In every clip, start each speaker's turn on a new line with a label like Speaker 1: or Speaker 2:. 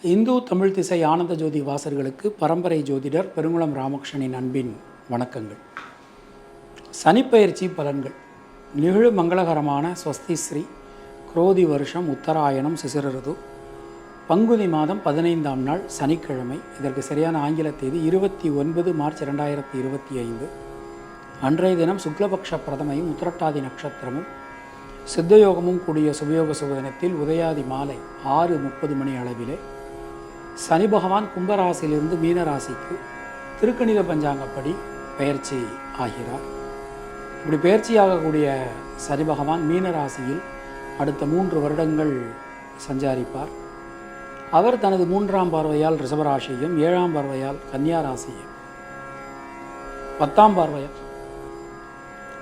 Speaker 1: இந்து தமிழ் திசை ஆனந்த ஜோதி வாசர்களுக்கு பரம்பரை ஜோதிடர் பெருங்குளம் ராமகிருஷ்ணனின் அன்பின் வணக்கங்கள். சனிப்பெயர்ச்சி பலன்கள். நிகழு மங்களகரமான ஸ்வஸ்தி ஸ்ரீ குரோதி வருஷம் உத்தராயணம் சிசிரருது பங்குனி மாதம் 15ஆம் நாள் சனிக்கிழமை. இதற்கு சரியான ஆங்கில தேதி 29 மார்ச் 2025. அன்றைய தினம் சுக்லபக்ஷ பிரதமையும் உத்திரட்டாதி நட்சத்திரமும் சித்தயோகமும் கூடிய சுபயோக சுபதினத்தில் உதயாதி மாலை 6:30 மணி அளவிலே சனி பகவான் கும்பராசியிலிருந்து மீனராசிக்கு திருக்கணித பஞ்சாங்கப்படி பெயர்ச்சி ஆகிறார். இப்படி பெயர்ச்சியாகக்கூடிய சனி பகவான் மீனராசியில் அடுத்த 3 வருடங்கள் சஞ்சாரிப்பார். அவர் தனது 3ஆம் பார்வையால் ரிஷபராசியையும் 7ஆம் பார்வையால் கன்னியா ராசியையும் 10ஆம் பார்வையால்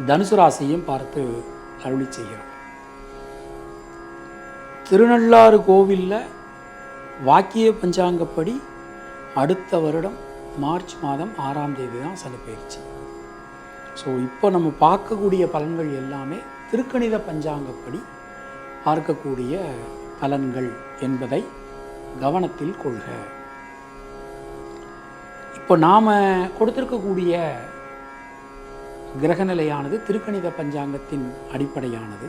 Speaker 1: தனுசு ராசியையும் பார்த்து அருளி செய்கிறார். திருநள்ளாறு கோவிலில் வாக்கிய பஞ்சாங்கப்படி அடுத்த வருடம் மார்ச் மாதம் 6ஆம் தேதி தான் சனி பயிற்சி. ஸோ இப்போ நம்ம பார்க்கக்கூடிய பலன்கள் எல்லாமே திருக்கணித பஞ்சாங்கப்படி பார்க்கக்கூடிய பலன்கள் என்பதை கவனத்தில் கொள்க. இப்போ நாம் கொடுத்திருக்கக்கூடிய கிரகநிலையானது திருக்கணித பஞ்சாங்கத்தின் அடிப்படையானது.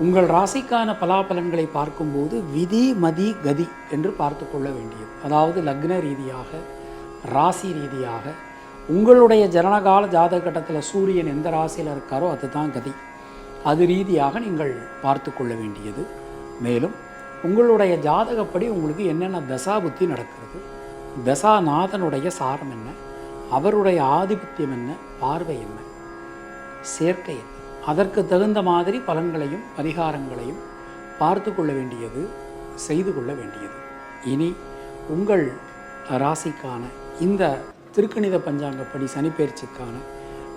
Speaker 1: உங்கள் ராசிக்கான பலாபலன்களை பார்க்கும்போது விதி மதி கதி என்று பார்த்து கொள்ள வேண்டியது. அதாவது லக்ன ரீதியாக ராசி ரீதியாக உங்களுடைய ஜனனகால ஜாதக கட்டத்தில் சூரியன் எந்த ராசியில் இருக்காரோ அதுதான் கதி. அது ரீதியாக நீங்கள் பார்த்து கொள்ள வேண்டியது. மேலும் உங்களுடைய ஜாதகப்படி உங்களுக்கு என்னென்ன தசாபுத்தி நடக்கிறது, தசாநாதனுடைய சாரம் என்ன, அவருடைய ஆதிபத்தியம் என்ன, பார்வை என்ன, சேர்க்கை என்ன, அதற்கு தகுந்த மாதிரி பலன்களையும் பரிகாரங்களையும் பார்த்து கொள்ள வேண்டியது, செய்து கொள்ள வேண்டியது. இனி உங்கள் ராசிக்கான இந்த திருக்கணித பஞ்சாங்கப்படி சனிப்பெயர்ச்சிக்கான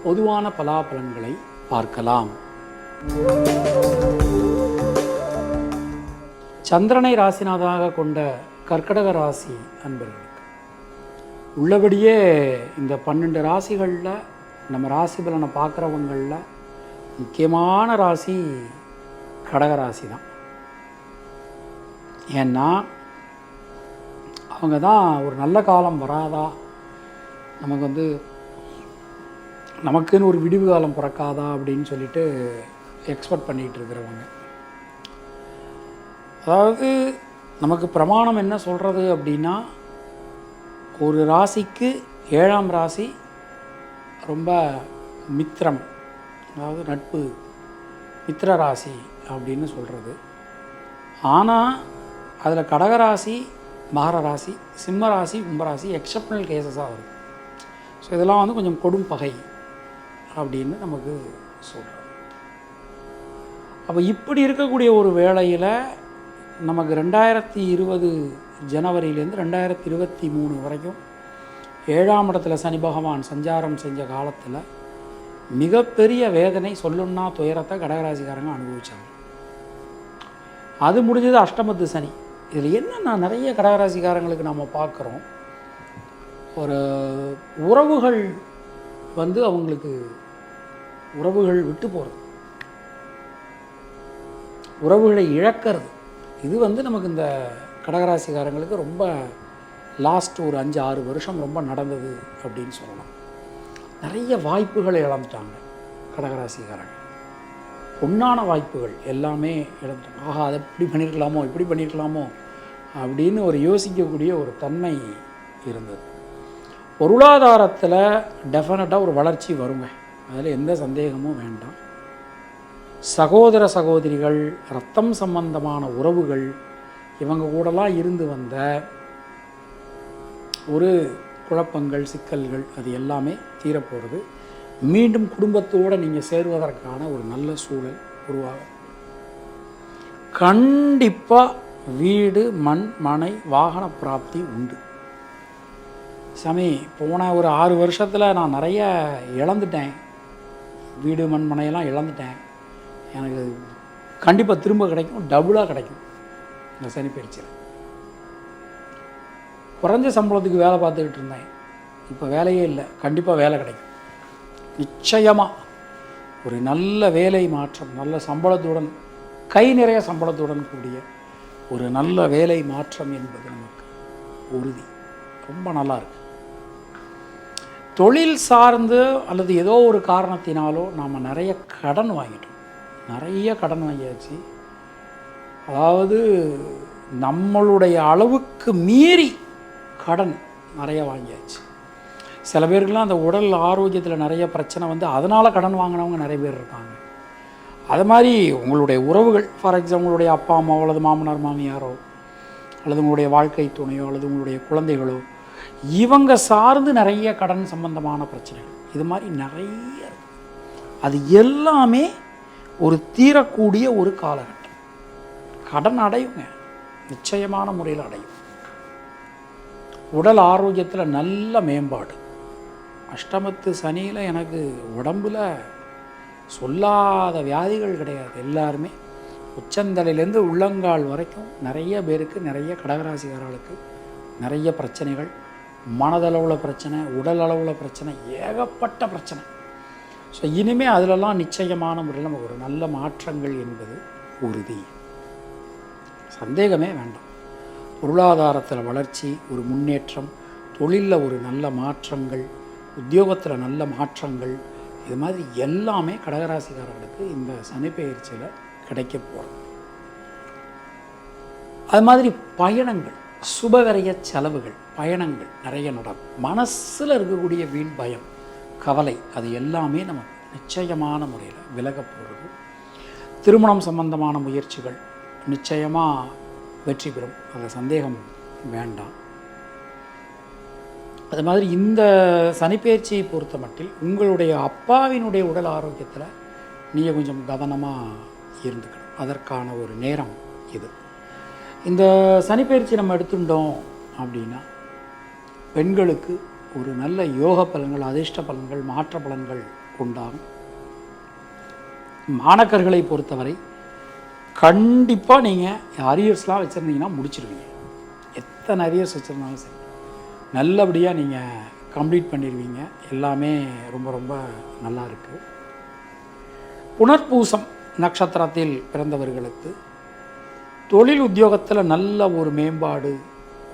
Speaker 1: பொதுவான பலாபலன்களை பார்க்கலாம். சந்திரனை ராசிநாதனாக கொண்ட கர்க்கடக ராசி அன்பர்களுக்கு உள்ளபடியே இந்த 12 ராசிகளில் நம்ம ராசி பலனை பார்க்குறவங்களில் முக்கியமான ராசி கடகராசி தான். ஏன்னா அவங்க தான் ஒரு நல்ல காலம் வராதா, நமக்குன்னு ஒரு விடிவு காலம் பிறக்காதா அப்படின்னு சொல்லிட்டு எக்ஸ்பெக்ட் பண்ணிகிட்டு இருக்கிறவங்க. அதாவது நமக்கு பிரமாணம் என்ன சொல்கிறது அப்படின்னா, ஒரு ராசிக்கு 7ஆம் ராசி ரொம்ப மித்திரம், அதாவது நட்பு, மித்திர ராசி அப்படின்னு சொல்கிறது. ஆனால் அதில் கடகராசி, மகர ராசி, சிம்ம ராசி, கும்பராசி எக்ஸப்ஷனல் கேசஸாக வருது. ஸோ இதெல்லாம் கொஞ்சம் கொடும் பகை அப்படின்னு நமக்கு சொல்கிறோம். அப்போ இப்படி இருக்கக்கூடிய ஒரு வேளையில் நமக்கு 2020 ஜனவரியிலேருந்து 2023 வரைக்கும் 7ஆம் இடத்துல சனி பகவான் சஞ்சாரம் செஞ்ச காலத்தில் மிகப்பெரிய வேதனை, சொல்லணுன்னா துயரத்தை கடகராசிக்காரங்க அனுபவித்தாங்க. அது முடிஞ்சது அஷ்டமத்து சனி. இதில் என்னென்னா நிறைய கடகராசிக்காரங்களுக்கு நம்ம பார்க்குறோம், ஒரு உறவுகள் அவங்களுக்கு உறவுகள் விட்டு போகிறது, உறவுகளை இழக்கிறது. இது நமக்கு இந்த கடகராசிக்காரங்களுக்கு ரொம்ப லாஸ்ட் ஒரு 5-6 வருஷம் ரொம்ப நடந்தது அப்படின்னு சொல்லலாம். நிறைய வாய்ப்புகளை இழந்துட்டாங்க கடகராசிக்காரங்க. பொன்னான வாய்ப்புகள் எல்லாமே இழந்துட்டாங்க. ஆஹா, அதை இப்படி பண்ணியிருக்கலாமோ, இப்படி பண்ணியிருக்கலாமோ அப்படின்னு ஒரு யோசிக்கக்கூடிய ஒரு தன்மை இருந்தது. பொருளாதாரத்தில் டெஃபினட்டாக ஒரு வளர்ச்சி வருங்க, அதில் எந்த சந்தேகமும் வேண்டாம். சகோதர சகோதரிகள், ரத்தம் சம்பந்தமான உறவுகள், இவங்க கூடலாம் இருந்து வந்த ஒரு குழப்பங்கள், சிக்கல்கள் அது எல்லாமே தீரப்போகிறது. மீண்டும் குடும்பத்தோடு நீங்கள் சேருவதற்கான ஒரு நல்ல சூழல் உருவாகும். கண்டிப்பாக வீடு, மண், மனை, வாகன பிராப்தி உண்டு. சாமி, போன ஒரு 6 வருஷத்தில் நான் நிறைய இழந்துட்டேன், வீடு, மண், மனையெல்லாம் இழந்துட்டேன், எனக்கு கண்டிப்பாக திரும்ப கிடைக்கும், டபுளாக கிடைக்கும் இந்த சனி பயிற்சியில். குறைஞ்ச சம்பளத்துக்கு வேலை பார்த்துக்கிட்டு இருந்தேன், இப்போ வேலையே இல்லை, கண்டிப்பாக வேலை கிடைக்கும். நிச்சயமாக ஒரு நல்ல வேலை மாற்றம், நல்ல சம்பளத்துடன், கை நிறைய சம்பளத்துடன் கூடிய ஒரு நல்ல வேலை மாற்றம் என்பது நமக்கு உறுதி. ரொம்ப நல்லா இருக்கு. தொழில் சார்ந்து அல்லது ஏதோ ஒரு காரணத்தினாலோ நாம் நிறைய கடன் வாங்கிட்டோம். நிறைய கடன் வாங்கியாச்சு. அதாவது நம்மளுடைய அளவுக்கு மீறி கடன் நிறைய வாங்கியாச்சு. சில பேருக்குலாம் அந்த உடல் ஆரோக்கியத்தில் நிறைய பிரச்சனை வந்து அதனால் கடன் வாங்கினவங்க நிறைய பேர் இருக்காங்க. அது மாதிரி உங்களுடைய உறவுகள், ஃபார் எக்ஸாம்பிள் உங்களுடைய அப்பா அம்மாவோ அல்லது மாமனார் மாமியாரோ அல்லது உங்களுடைய வாழ்க்கை துணையோ அல்லது உங்களுடைய குழந்தைகளோ, இவங்க சார்ந்து நிறைய கடன் சம்பந்தமான பிரச்சனைகள் இது மாதிரி நிறைய இருக்குது. அது எல்லாமே ஒரு தீரக்கூடிய ஒரு காலகட்டம். கடன் அடையுங்க, நிச்சயமான முறையில் அடையும். உடல் ஆரோக்கியத்தில் நல்ல மேம்பாடு. அஷ்டமத்து சனியில் எனக்கு உடம்பில் சொல்லாத வியாதிகள் கிடையாது. எல்லாருமே உச்சந்தலையிலேருந்து உள்ளங்கால் வரைக்கும் நிறைய பேருக்கு, நிறைய கடகராசிக்காரர்களுக்கு நிறைய பிரச்சனைகள், மனதளவில் பிரச்சனை, உடல் அளவில் பிரச்சனை, ஏகப்பட்ட பிரச்சனை. ஸோ இனிமேல் அதிலெல்லாம் நிச்சயமான முறையில் நமக்கு ஒரு நல்ல மாற்றங்கள் என்பது உறுதி, சந்தேகமே வேண்டாம். பொருளாதாரத்தில் வளர்ச்சி, ஒரு முன்னேற்றம், தொழிலில் ஒரு நல்ல மாற்றங்கள், உத்தியோகத்தில் நல்ல மாற்றங்கள், இது மாதிரி எல்லாமே கடகராசிக்காரர்களுக்கு இந்த சனி பெயர்ச்சியில் கிடைக்க போகிறது. அது மாதிரி பயணங்கள், சுபகரிய செலவுகள், பயணங்கள் நிறைய நடக்கும். மனசில் இருக்கக்கூடிய வீண் பயம், கவலை, அது எல்லாமே நமக்கு நிச்சயமான முறையில் விலக போகிறது. திருமணம் சம்பந்தமான முயற்சிகள் நிச்சயமாக வெற்றி பெறும், அதில் சந்தேகம் வேண்டாம். அது மாதிரி இந்த சனிப்பெயர்ச்சியை பொறுத்த மட்டில் உங்களுடைய அப்பாவினுடைய உடல் ஆரோக்கியத்தில் நீங்கள் கொஞ்சம் கவனமாக இருந்துக்கணும். அதற்கான ஒரு நேரம் இது. இந்த சனிப்பெயர்ச்சி நம்ம எடுத்துட்டோம் அப்படின்னா பெண்களுக்கு ஒரு நல்ல யோக பலன்கள், அதிர்ஷ்ட பலன்கள், மாற்ற பலன்கள் உண்டாகும். மாணக்கர்களை பொறுத்தவரை கண்டிப்பாக நீங்கள் அரியர்ஸ்லாம் வச்சுருந்தீங்கன்னா முடிச்சிருவீங்க. எத்தனை அரியர்ஸ் வச்சுருந்தாலும் சரி நல்லபடியாக நீங்கள் கம்ப்ளீட் பண்ணிடுவீங்க. எல்லாமே ரொம்ப ரொம்ப நல்லா இருக்குது. புனர்பூசம் நட்சத்திரத்தில் பிறந்தவர்களுக்கு தொழில் உத்தியோகத்தில் நல்ல ஒரு மேம்பாடு,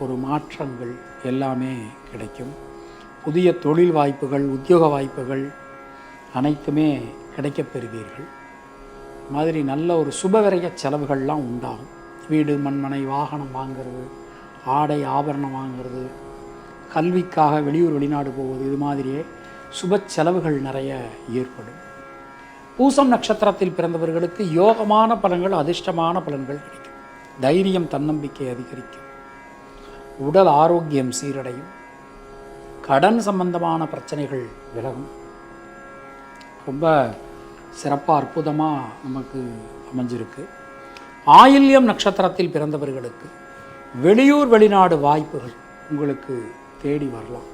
Speaker 1: ஒரு மாற்றங்கள் எல்லாமே கிடைக்கும். புதிய தொழில் வாய்ப்புகள், உத்தியோக வாய்ப்புகள் அனைத்துமே கிடைக்கப் பெறுவீர்கள். மாதிரி நல்ல ஒரு சுபவிரய செலவுகள்லாம் உண்டாகும். வீடு, மண்மனை, வாகனம் வாங்கிறது, ஆடை ஆபரணம் வாங்கிறது, கல்விக்காக வெளியூர் வெளிநாடு போவது, இது மாதிரியே சுப செலவுகள் நிறைய ஏற்படும். பூசம் நட்சத்திரத்தில் பிறந்தவர்களுக்கு யோகமான பலன்கள், அதிர்ஷ்டமான பலன்கள் கிடைக்கும். தைரியம், தன்னம்பிக்கை அதிகரிக்கும். உடல் ஆரோக்கியம் சீரடையும். கடன் சம்பந்தமான பிரச்சனைகள் விலகும். ரொம்ப சிறப்பாக அற்புதமாக நமக்கு அமைஞ்சிருக்கு. ஆயில்யம் நட்சத்திரத்தில் பிறந்தவர்களுக்கு வெளியூர் வெளிநாடு வாய்ப்புகள் உங்களுக்கு தேடி வரலாம்.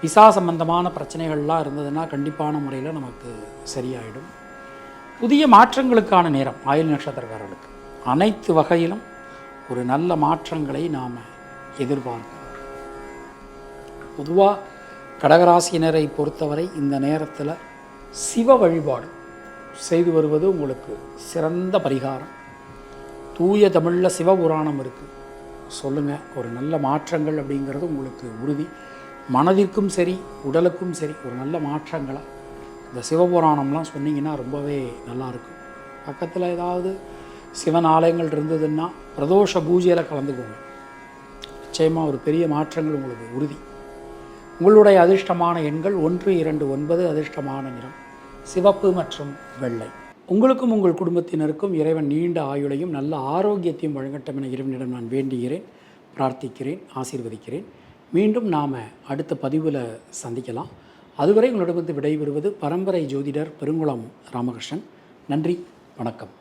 Speaker 1: விசா சம்பந்தமான பிரச்சனைகள்லாம் இருந்ததுன்னா கண்டிப்பான முறையில் நமக்கு சரியாயிடும். புதிய மாற்றங்களுக்கான நேரம் ஆயுள் நட்சத்திரக்காரர்களுக்கு அனைத்து வகையிலும் ஒரு நல்ல மாற்றங்களை நாம் எதிர்பார்க்கலாம். பொதுவாக கடகராசியினரை பொறுத்தவரை இந்த நேரத்தில் சிவ வழிபாடு செய்து வருவது உங்களுக்கு சிறந்த பரிகாரம். தூய தமிழில் சிவபுராணம் இருக்குது, சொல்லுங்கள். ஒரு நல்ல மாற்றங்கள் அப்படிங்கிறது உங்களுக்கு உறுதி. மனதிற்கும் சரி உடலுக்கும் சரி ஒரு நல்ல மாற்றங்களை இந்த சிவபுராணம்லாம் சொன்னீங்கன்னா ரொம்பவே நல்லாயிருக்கும். பக்கத்தில் ஏதாவது சிவன் ஆலயங்கள் இருந்ததுன்னா பிரதோஷ பூஜையில் கலந்துக்கோங்க. நிச்சயமாக ஒரு பெரிய மாற்றங்கள் உங்களுக்கு உறுதி. உங்களுடைய அதிர்ஷ்டமான எண்கள் 1, 2, 9. அதிர்ஷ்டமான நிறம் சிவப்பு மற்றும் வெள்ளை. உங்களுக்கும் உங்கள் குடும்பத்தினருக்கும் இறைவன் நீண்ட ஆயுளையும் நல்ல ஆரோக்கியத்தையும் வழங்கட்டும் என இறைவனிடம் நான் வேண்டுகிறேன், பிரார்த்திக்கிறேன், ஆசீர்வதிக்கிறேன். மீண்டும் நாம் அடுத்த பதிவில் சந்திக்கலாம். அதுவரை உங்களிடமிருந்து விடைபெறுவது பரம்பரை ஜோதிடர் பெருங்குளம் ராமகிருஷ்ணன். நன்றி, வணக்கம்.